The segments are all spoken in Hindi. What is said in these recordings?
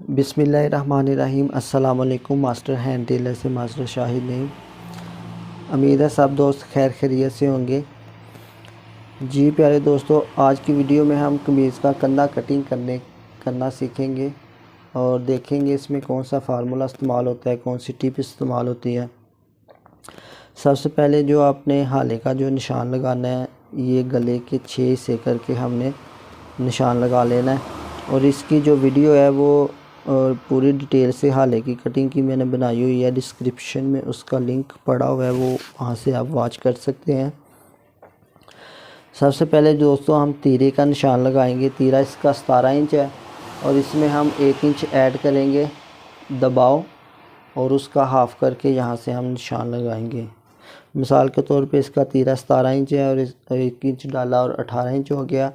बिस्मिल्लाहिर्रहमानिर्रहीम। अस्सलाम वालेकुम। मास्टर हैंड टेलर से मास्टर शाहिद नहीं। उम्मीद है सब दोस्त खैर खैरियत से होंगे। जी प्यारे दोस्तों, आज की वीडियो में हम कमीज़ का कंधा कटिंग करना सीखेंगे और देखेंगे इसमें कौन सा फार्मूला इस्तेमाल होता है, कौन सी टिप इस्तेमाल होती है। सबसे पहले जो आपने हाले का जो निशान लगाना है, ये गले के 6 हिस्से करके हमने निशान लगा लेना है। और इसकी जो वीडियो है वो और पूरी डिटेल से हाले की कटिंग की मैंने बनाई हुई है। डिस्क्रिप्शन में उसका लिंक पड़ा हुआ है, वो वहाँ से आप वॉच कर सकते हैं। सबसे पहले दोस्तों हम तीरे का निशान लगाएंगे। तीरा इसका 17 इंच है और इसमें हम 1 इंच ऐड करेंगे दबाव और उसका हाफ़ करके यहाँ से हम निशान लगाएंगे। मिसाल के तौर पे इसका तीरा 17 इंच है और 1 इंच डाला और 18 इंच हो गया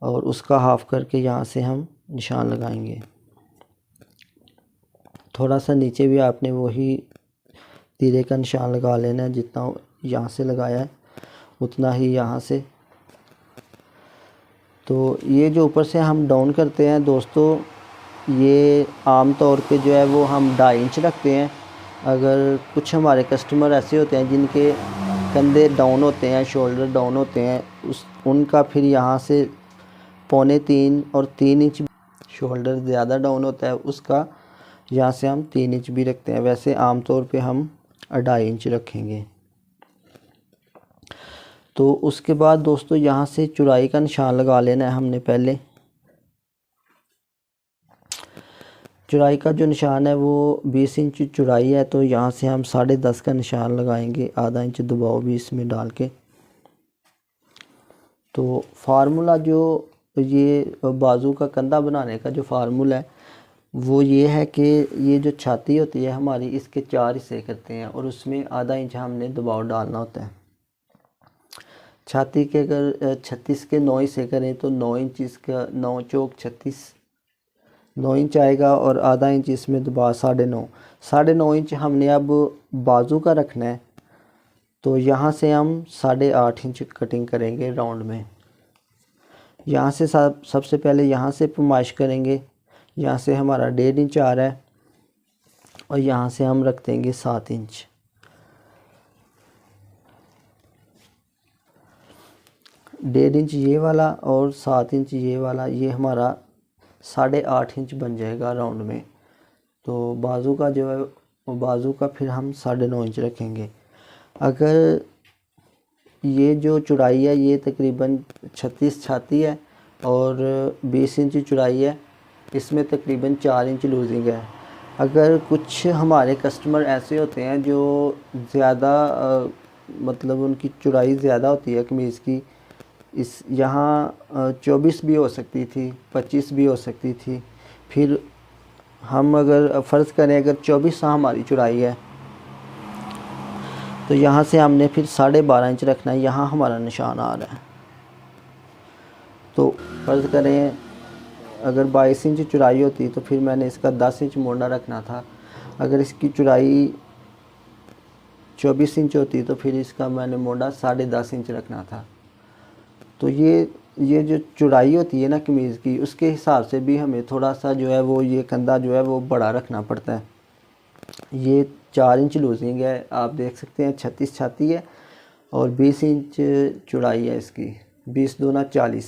और उसका हाफ़ करके यहाँ से हम निशान लगाएंगे। थोड़ा सा नीचे भी आपने वही तीरे का निशान लगा लेना है, जितना यहाँ से लगाया है उतना ही यहाँ से। तो ये जो ऊपर से हम डाउन करते हैं दोस्तों, ये आम तौर पे जो है वो हम 2.5 इंच रखते हैं। अगर कुछ हमारे कस्टमर ऐसे होते हैं जिनके कंधे डाउन होते हैं, शोल्डर डाउन होते हैं, उनका फिर यहाँ से 2.25 और 3 इंच शोल्डर ज़्यादा डाउन होता है, उसका यहाँ से हम 3 इंच भी रखते हैं। वैसे आम तौर पे हम 2.5 इंच रखेंगे। तो उसके बाद दोस्तों यहाँ से चौड़ाई का निशान लगा लेना है हमने। पहले चौड़ाई का जो निशान है वो 20 इंच चौड़ाई है, तो यहाँ से हम 10.5 का निशान लगाएंगे, आधा इंच दबाव भी इसमें डाल के। तो फार्मूला जो ये बाजू का कंधा बनाने का जो फार्मूला है वो ये है कि ये जो छाती होती है हमारी, इसके 4 हिस्से करते हैं और उसमें आधा इंच हमने दबाव डालना होता है। छाती के अगर 36 के 9 हिस्से करें तो 9 इंच इसका, 9 चौक 36, 9 इंच आएगा और आधा इंच इसमें दबाव 9.5 इंच हमने अब बाजू का रखना है। तो यहाँ से हम 8.5 इंच कटिंग करेंगे राउंड में। यहाँ से सबसे पहले यहाँ से पैमाइश करेंगे। यहाँ से हमारा 1.5 इंच आ रहा है और यहाँ से हम रख देंगे 7 इंच। डेढ़ इंच ये वाला और 7 इंच ये वाला, ये हमारा 8.5 इंच बन जाएगा राउंड में। तो बाजू का जो है, बाजू का फिर हम 9.5 इंच रखेंगे। अगर ये जो चौड़ाई है ये तकरीबन 36 छाती है और 20 इंच चौड़ाई है, इसमें तकरीबन 4 इंच लूजिंग है। अगर कुछ हमारे कस्टमर ऐसे होते हैं जो ज़्यादा मतलब उनकी चौड़ाई ज़्यादा होती है कमीज़ की, इस यहाँ 24 भी हो सकती थी, 25 भी हो सकती थी। फिर हम अगर फ़र्ज़ करें अगर 24 हमारी चौड़ाई है तो यहाँ से हमने फिर 12.5 इंच रखना है। यहाँ हमारा निशान आ रहा है, तो फ़र्ज़ करें अगर 22 इंच चौड़ाई होती तो फिर मैंने इसका 10 इंच मोड़ा रखना था। अगर इसकी चौड़ाई 24 इंच होती तो फिर इसका मैंने मोड़ा 10.5 इंच रखना था। तो ये जो चौड़ाई होती है ना कमीज़ की, उसके हिसाब से भी हमें थोड़ा सा जो है वो ये कंधा जो है वो बड़ा रखना पड़ता है। ये 4 इंच लूजिंग है, आप देख सकते हैं। 36 छाती है और 20 इंच चौड़ाई है इसकी, 20 दूना 40।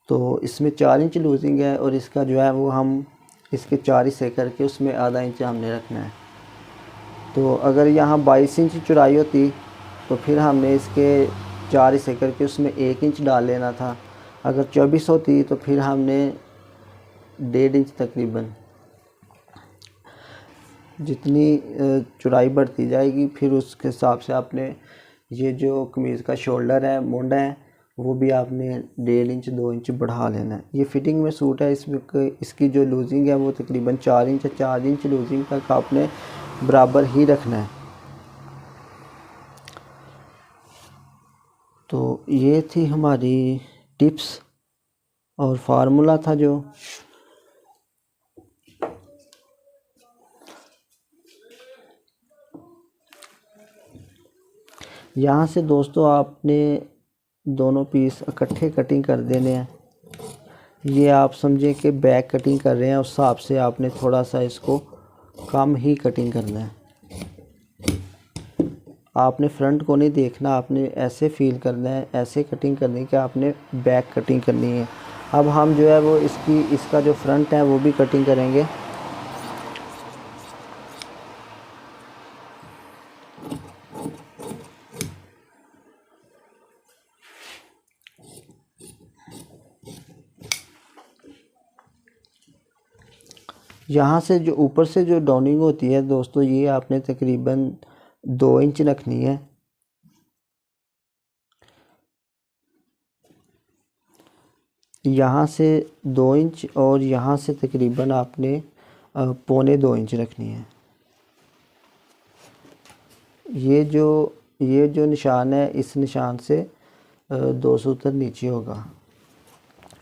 तो इसमें 4 इंच लूजिंग है और इसका जो है वो हम इसके 4 हिस्से करके उसमें आधा इंच हमने रखना है। तो अगर यहाँ 22 इंच चौड़ाई होती तो फिर हमने इसके 4 हिस्से करके उसमें 1 इंच डाल लेना था। अगर 24 होती तो फिर हमने 1.5 इंच तकरीबन, जितनी चौड़ाई बढ़ती जाएगी फिर उसके हिसाब से आपने ये जो कमीज़ का शोल्डर है, मोंडा है, वो भी आपने 1.5 इंच 2 इंच बढ़ा लेना है। ये फिटिंग में सूट है, इसमें इसकी जो लूजिंग है वो तकरीबन 4 इंच है। 4 इंच लूजिंग तक आपने बराबर ही रखना है। तो ये थी हमारी टिप्स और फार्मूला था जो यहाँ से दोस्तों आपने दोनों पीस इकट्ठे कटिंग कर देने हैं। ये आप समझें कि बैक कटिंग कर रहे हैं, उस हिसाब से आपने थोड़ा सा इसको कम ही कटिंग करना है। आपने फ्रंट को नहीं देखना, आपने ऐसे फील करना है, ऐसे कटिंग करनी है कि आपने बैक कटिंग करनी है। अब हम जो है वो इसका जो फ्रंट है वो भी कटिंग करेंगे। यहाँ से जो ऊपर से जो डाउनिंग होती है दोस्तों, ये आपने तकरीबन 2 इंच रखनी है। यहाँ से 2 इंच और यहाँ से तकरीबन आपने 1.25 इंच रखनी है। ये जो निशान है, इस निशान से 2 सूत्र नीचे होगा।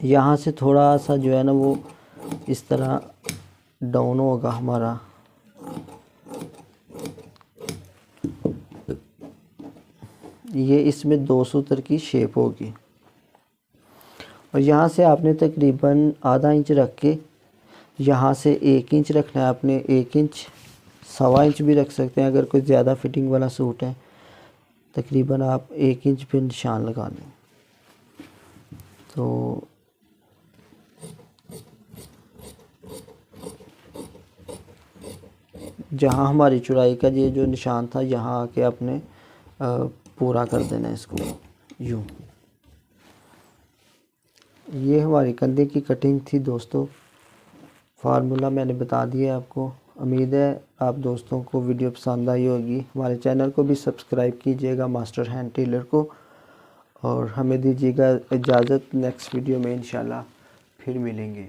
यहाँ से थोड़ा सा जो है ना वो इस तरह डाउन होगा हमारा। ये इसमें 2 सूत्र की शेप होगी। और यहाँ से आपने तकरीबन आधा इंच रख के यहाँ से 1 इंच रखना है आपने। 1 इंच, 1.25 इंच भी रख सकते हैं अगर कोई ज़्यादा फिटिंग वाला सूट है। तकरीबन आप 1 इंच पे निशान लगा लें। तो जहाँ हमारी चौड़ाई का ये जो निशान था, यहाँ आके आपने पूरा कर देना है इसको यूँ। ये हमारी कंधे की कटिंग थी दोस्तों। फार्मूला मैंने बता दिया आपको। उम्मीद है आप दोस्तों को वीडियो पसंद आई होगी। हमारे चैनल को भी सब्सक्राइब कीजिएगा, मास्टर हैंड टेलर को, और हमें दीजिएगा इजाज़त। नेक्स्ट वीडियो में इंशाल्लाह फिर मिलेंगे।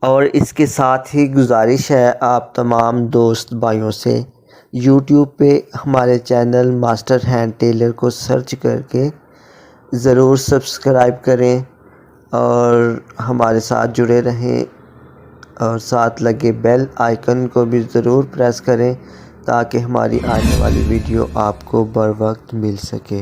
और इसके साथ ही गुजारिश है आप तमाम दोस्त भाइयों से, YouTube पे हमारे चैनल मास्टर हैंड टेलर को सर्च करके ज़रूर सब्सक्राइब करें और हमारे साथ जुड़े रहें, और साथ लगे बेल आइकन को भी ज़रूर प्रेस करें ताकि हमारी आने वाली वीडियो आपको बर वक्त मिल सके।